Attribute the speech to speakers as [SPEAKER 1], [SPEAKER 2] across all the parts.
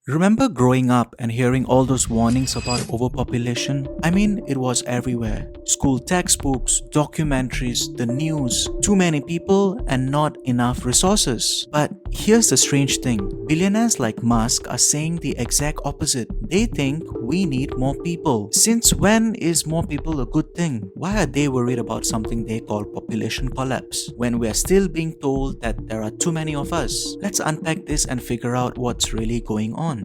[SPEAKER 1] Remember growing up and hearing all those warnings about overpopulation? I mean, it was everywhere. School textbooks, documentaries, the news, too many people and not enough resources. But here's the strange thing. Billionaires like Musk are saying the exact opposite. They think we need more people. Since when is more people a good thing? Why are they worried about something they call population collapse when we are still being told that there are too many of us? Let's unpack this and figure out what's really going on.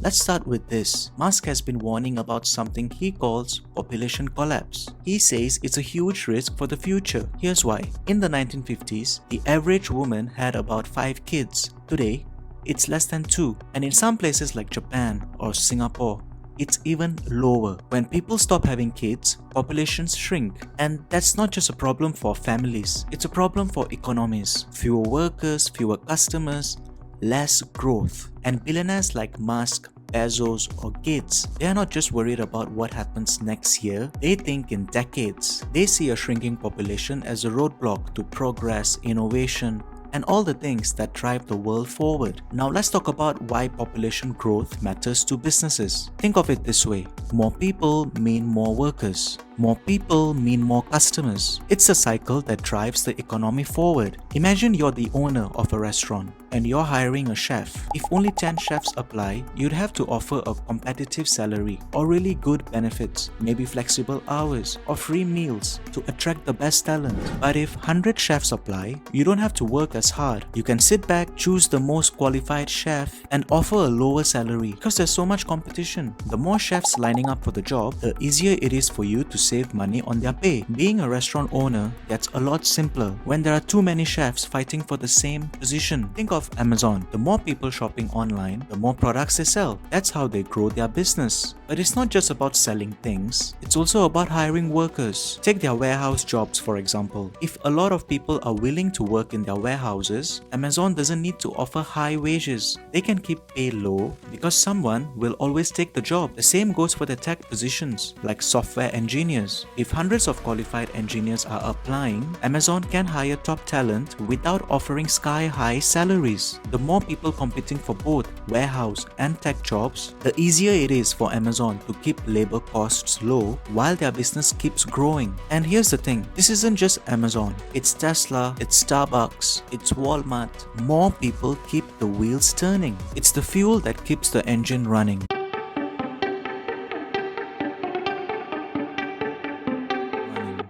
[SPEAKER 1] Let's start with this. Musk has been warning about something he calls population collapse. He says it's a huge risk for the future. Here's why. In the 1950s, the average woman had about 5 kids. Today, it's less than 2. And in some places like Japan or Singapore, it's even lower. When people stop having kids, populations shrink. And that's not just a problem for families, it's a problem for economies. Fewer workers, fewer customers, less growth. And billionaires like Musk, Bezos or Gates, they are not just worried about what happens next year, they think in decades. They see a shrinking population as a roadblock to progress, innovation, and all the things that drive the world forward. Now let's talk about why population growth matters to businesses. Think of it this way. More people mean more workers. More people mean more customers. It's a cycle that drives the economy forward. Imagine you're the owner of a restaurant and you're hiring a chef. If only 10 chefs apply, you'd have to offer a competitive salary or really good benefits, maybe flexible hours or free meals to attract the best talent. But if 100 chefs apply, you don't have to work as hard. You can sit back, choose the most qualified chef and offer a lower salary because there's so much competition. The more chefs lining up for the job, the easier it is for you to save money on their pay. Being a restaurant owner gets a lot simpler when there are too many chefs fighting for the same position. Think of Amazon. The more people shopping online, the more products they sell. That's how they grow their business. But it's not just about selling things, it's also about hiring workers. Take their warehouse jobs for example. If a lot of people are willing to work in their warehouses, Amazon doesn't need to offer high wages. They can keep pay low because someone will always take the job. The same goes for the tech positions like software engineers. If hundreds of qualified engineers are applying, Amazon can hire top talent without offering sky-high salaries. The more people competing for both warehouse and tech jobs, the easier it is for Amazon to keep labor costs low while their business keeps growing. And here's the thing, this isn't just Amazon. It's Tesla, it's Starbucks, it's Walmart. More people keep the wheels turning. It's the fuel that keeps the engine running.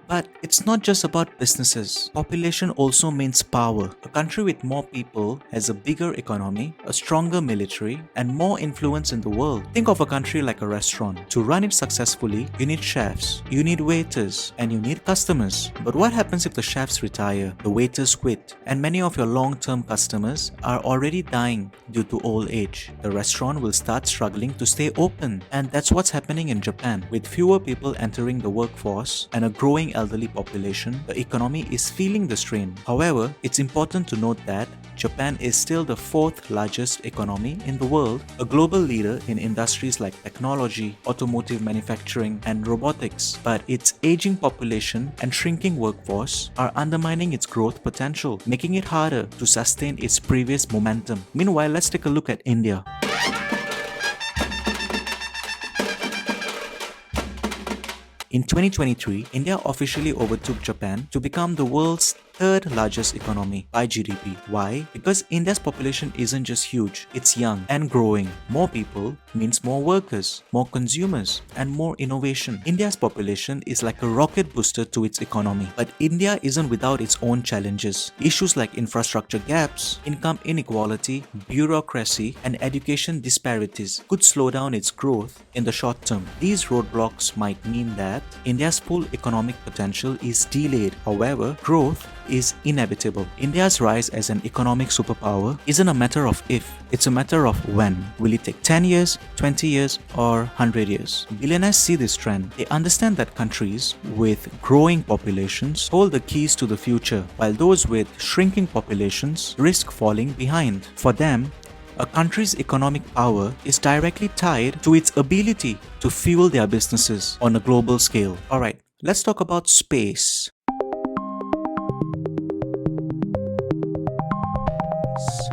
[SPEAKER 1] But it's not just about businesses. Population also means power. A country with more people has a bigger economy, a stronger military, and more influence in the world. Think of a country like a restaurant. To run it successfully, you need chefs, you need waiters, and you need customers. But what happens if the chefs retire, the waiters quit, and many of your long-term customers are already dying due to old age? The restaurant will start struggling to stay open. And that's what's happening in Japan. With fewer people entering the workforce and a growing elderly population, the economy is feeling the strain. However, it's important to note that Japan is still the 4th largest economy in the world, a global leader in industries like technology, automotive manufacturing, and robotics. But its aging population and shrinking workforce are undermining its growth potential, making it harder to sustain its previous momentum. Meanwhile, let's take a look at India. In 2023, India officially overtook Japan to become the world's 3rd largest economy by GDP. Why? Because India's population isn't just huge, it's young and growing. More people means more workers, more consumers, and more innovation. India's population is like a rocket booster to its economy. But India isn't without its own challenges. Issues like infrastructure gaps, income inequality, bureaucracy, and education disparities could slow down its growth in the short term. These roadblocks might mean that India's full economic potential is delayed. However, growth is inevitable. India's rise as an economic superpower isn't a matter of if, it's a matter of when. Will it take 10 years, 20 years, or 100 years? Billionaires see this trend. They understand that countries with growing populations hold the keys to the future, while those with shrinking populations risk falling behind. For them, a country's economic power is directly tied to its ability to fuel their businesses on a global scale. Alright, let's talk about space.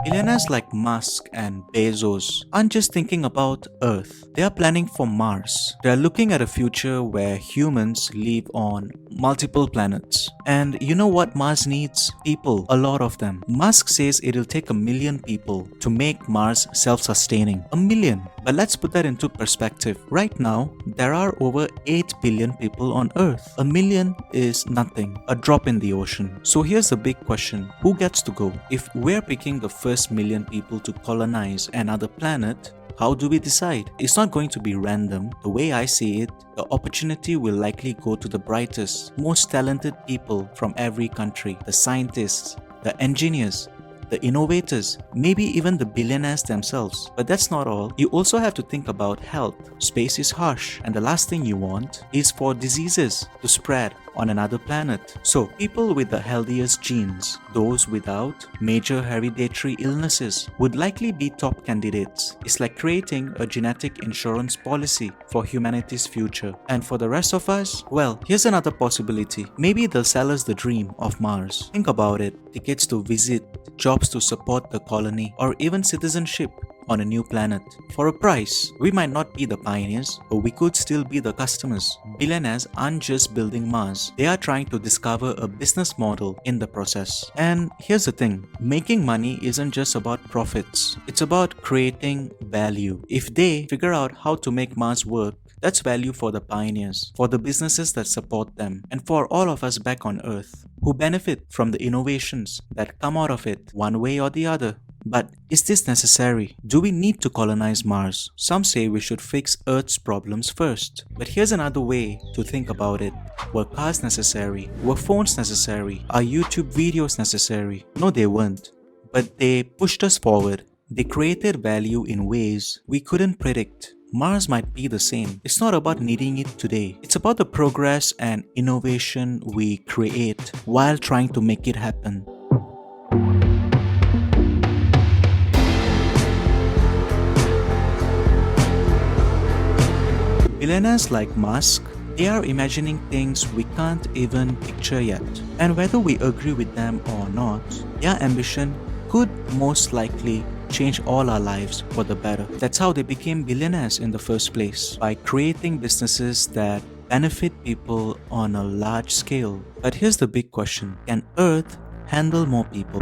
[SPEAKER 1] Billionaires like Musk and Bezos aren't just thinking about Earth, they are planning for Mars. They are looking at a future where humans live on multiple planets. And you know what Mars needs? People, a lot of them. Musk says it'll take 1 million people to make Mars self-sustaining. 1 million. But let's put that into perspective. Right now, there are over 8 billion people on Earth. 1 million is nothing, a drop in the ocean. So here's the big question. Who gets to go? If we're picking the first million people to colonize another planet, how do we decide? It's not going to be random. The way I see it, the opportunity will likely go to the brightest, most talented people from every country. The scientists, the engineers, the innovators, maybe even the billionaires themselves. But that's not all. You also have to think about health. Space is harsh, and the last thing you want is for diseases to spread on another planet. So people with the healthiest genes, those without major hereditary illnesses, would likely be top candidates. It's like creating a genetic insurance policy for humanity's future. And for the rest of us, well, here's another possibility. Maybe they'll sell us the dream of Mars. Think about it. Tickets to visit, jobs to support the colony, or even citizenship on a new planet. For a price, we might not be the pioneers, but we could still be the customers. Billionaires aren't just building Mars, they are trying to discover a business model in the process. And here's the thing, making money isn't just about profits, it's about creating value. If they figure out how to make Mars work, that's value for the pioneers, for the businesses that support them, and for all of us back on Earth, who benefit from the innovations that come out of it one way or the other. But is this necessary? Do we need to colonize Mars? Some say we should fix Earth's problems first. But here's another way to think about it. Were cars necessary? Were phones necessary? Are YouTube videos necessary? No, they weren't. But they pushed us forward. They created value in ways we couldn't predict. Mars might be the same. It's not about needing it today. It's about the progress and innovation we create while trying to make it happen. Billionaires like Musk, they are imagining things we can't even picture yet. And whether we agree with them or not, their ambition could most likely change all our lives for the better. That's how they became billionaires in the first place, by creating businesses that benefit people on a large scale. But here's the big question. Can Earth handle more people?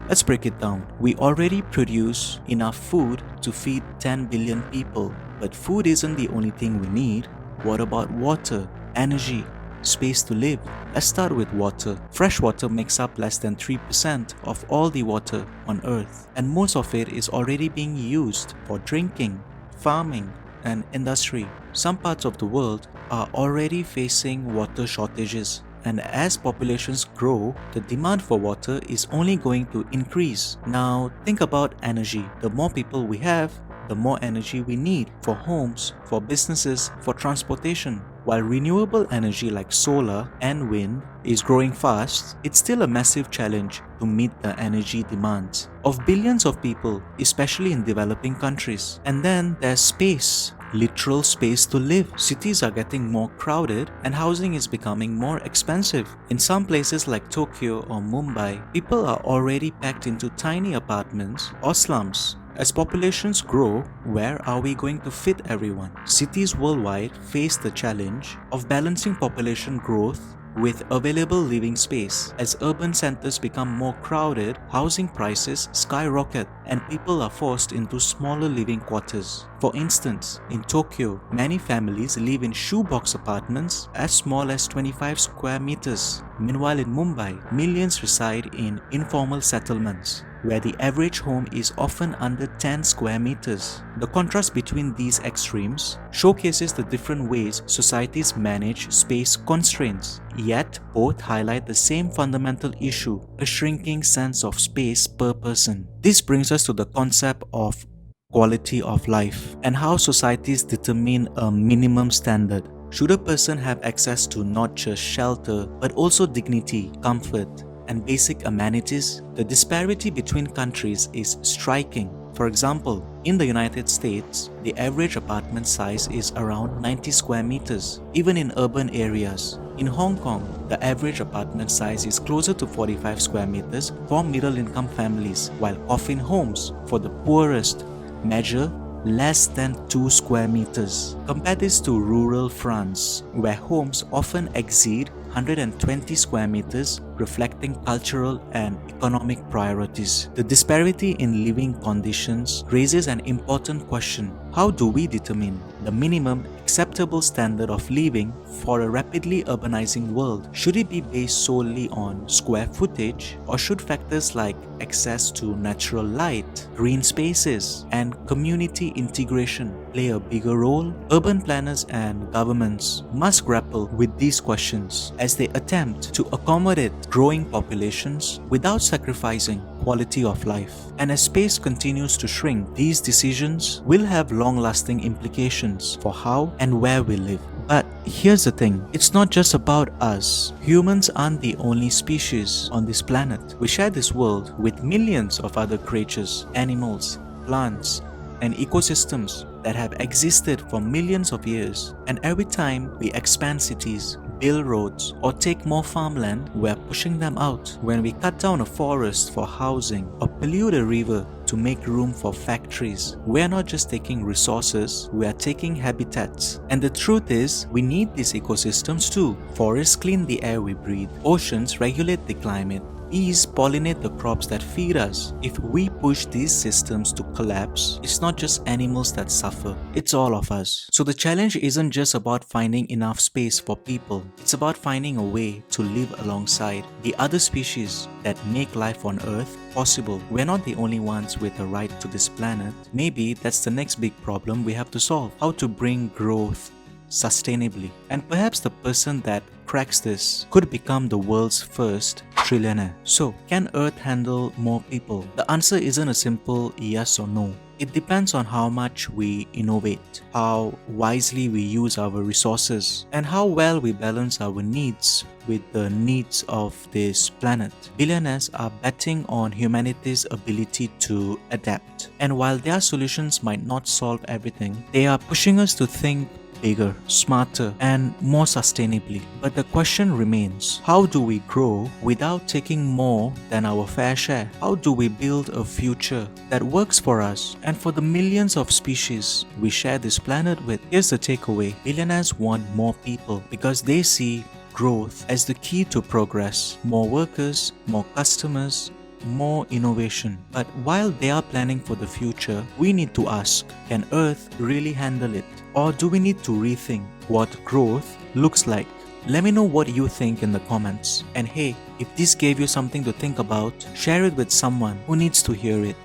[SPEAKER 1] Let's break it down. We already produce enough food to feed 10 billion people. But food isn't the only thing we need. What about water, energy, space to live? Let's start with water. Fresh water makes up less than 3% of all the water on Earth. And most of it is already being used for drinking, farming, and industry. Some parts of the world are already facing water shortages. And as populations grow, the demand for water is only going to increase. Now, think about energy. The more people we have, the more energy we need for homes, for businesses, for transportation. While renewable energy like solar and wind is growing fast, it's still a massive challenge to meet the energy demands of billions of people, especially in developing countries. And then there's space. Literal space to live. Cities are getting more crowded and housing is becoming more expensive. In some places like Tokyo or Mumbai, people are already packed into tiny apartments or slums. As populations grow, where are we going to fit everyone? Cities worldwide face the challenge of balancing population growth with available living space. As urban centers become more crowded, housing prices skyrocket and people are forced into smaller living quarters. For instance, in Tokyo, many families live in shoebox apartments as small as 25 square meters. Meanwhile, in Mumbai, millions reside in informal settlements, where the average home is often under 10 square meters. The contrast between these extremes showcases the different ways societies manage space constraints, yet both highlight the same fundamental issue, a shrinking sense of space per person. This brings us to the concept of quality of life and how societies determine a minimum standard. Should a person have access to not just shelter, but also dignity, comfort, and basic amenities? The disparity between countries is striking. For example, in the United States, the average apartment size is around 90 square meters, even in urban areas. In Hong Kong, the average apartment size is closer to 45 square meters for middle-income families, while coffin homes for the poorest measure less than 2 square meters. Compare this to rural France, where homes often exceed 120 square meters, reflecting cultural and economic priorities. The disparity in living conditions raises an important question. How do we determine the minimum acceptable standard of living for a rapidly urbanizing world? Should it be based solely on square footage, or should factors like access to natural light, green spaces, and community integration play a bigger role? Urban planners and governments must grapple with these questions as they attempt to accommodate growing populations without sacrificing quality of life. And as space continues to shrink, these decisions will have long-lasting implications for how and where we live. But here's the thing, it's not just about us. Humans aren't the only species on this planet. We share this world with millions of other creatures, animals, plants, and ecosystems that have existed for millions of years. And every time we expand cities, build roads, or take more farmland, we are pushing them out. When we cut down a forest for housing or pollute a river to make room for factories, we are not just taking resources, we are taking habitats. And the truth is, we need these ecosystems too. Forests clean the air we breathe, oceans regulate the climate, bees pollinate the crops that feed us. If we push these systems to collapse, it's not just animals that suffer, it's all of us. So the challenge isn't just about finding enough space for people, it's about finding a way to live alongside the other species that make life on Earth possible. We're not the only ones with a right to this planet. Maybe that's the next big problem we have to solve: how to bring growth sustainably. And perhaps the person that cracks this could become the world's first trillionaire. So, can Earth handle more people? The answer isn't a simple yes or no. It depends on how much we innovate, how wisely we use our resources, and how well we balance our needs with the needs of this planet. Billionaires are betting on humanity's ability to adapt. And while their solutions might not solve everything, they are pushing us to think bigger, smarter, and more sustainably. But the question remains, how do we grow without taking more than our fair share? How do we build a future that works for us and for the millions of species we share this planet with? Here's the takeaway: billionaires want more people because they see growth as the key to progress. More workers, more customers, more innovation. But while they are planning for the future, we need to ask, can Earth really handle it? Or do we need to rethink what growth looks like? Let me know what you think in the comments. And hey, if this gave you something to think about, share it with someone who needs to hear it.